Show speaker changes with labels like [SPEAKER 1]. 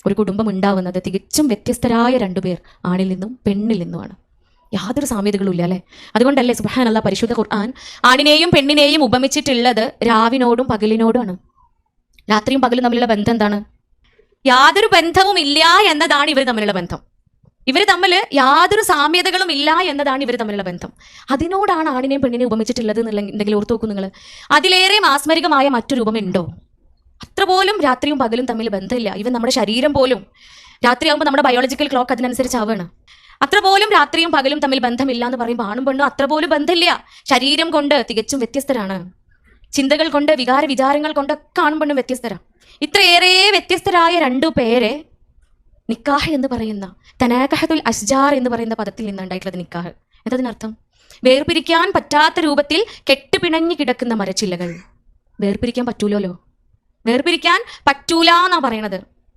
[SPEAKER 1] ഒരു കുടുംബം ഉണ്ടാവുന്നത് തികച്ചും വ്യത്യസ്തരായ രണ്ടുപേർ, ആണിൽ നിന്നും പെണ്ണിൽ നിന്നുമാണ്. യാതൊരു സാമ്യതകളും ഇല്ല അല്ലേ? അതുകൊണ്ടല്ലേ സുബ്ഹാനല്ലാഹ് പരിശുദ്ധ ഖുർആൻ ആണിനെയും പെണ്ണിനെയും ഉപമിച്ചിട്ടുള്ളത് രാവിനോടും പകലിനോടുമാണ്. രാത്രിയും പകലും തമ്മിലുള്ള ബന്ധം എന്താണ്? യാതൊരു ബന്ധവും ഇല്ല എന്നതാണ് ഇവർ തമ്മിലുള്ള ബന്ധം. ഇവർ തമ്മിൽ യാതൊരു സാമ്യതകളും ഇല്ല എന്നതാണ് ഇവർ തമ്മിലുള്ള ബന്ധം. അതിനോടാണ് ആണിനെയും പെണ്ണിനെയും ഉപമിച്ചിട്ടുള്ളത് എന്നുണ്ടെങ്കിൽ ഓർത്തു നോക്കൂ നിങ്ങൾ. അതിലേറെ മാസ്മരികമായ മറ്റു രൂപമുണ്ടോ? അത്ര പോലും രാത്രിയും പകലും തമ്മിൽ ബന്ധമില്ല. ഇവൻ നമ്മുടെ ശരീരം പോലും രാത്രിയാകുമ്പോൾ നമ്മുടെ ബയോളജിക്കൽ ക്ലോക്ക് അതിനനുസരിച്ച് ആവുകയാണ്. അത്ര പോലും രാത്രിയും പകലും തമ്മിൽ ബന്ധമില്ല എന്ന് പറയുമ്പോൾ ആണും പെണ്ണും അത്ര പോലും ബന്ധമില്ല. ശരീരം കൊണ്ട് തികച്ചും വ്യത്യസ്തരാണ്. ചിന്തകൾ കൊണ്ട്, വിചാരങ്ങൾ കൊണ്ടൊക്കെ ആണും പെണ്ണും വ്യത്യസ്തരാണ്. ഇത്രയേറെ വ്യത്യസ്തരായ രണ്ടു പേരെ നിക്കാഹ് എന്ന് പറയുന്ന തനാഖഹത്തുൽ അസ്ജാർ എന്ന് പറയുന്ന പദത്തിൽ നിന്നുണ്ടായിട്ടുള്ളത് നിക്കാഹ്. എന്തതിനർത്ഥം? വേർപിരിക്കാൻ പറ്റാത്ത രൂപത്തിൽ കെട്ടുപിണഞ്ഞു കിടക്കുന്ന മരച്ചില്ലകൾ. വേർപിരിക്കാൻ പറ്റൂലോ, വേർപിരിക്കാൻ പറ്റൂല എന്നാ പറയണത്.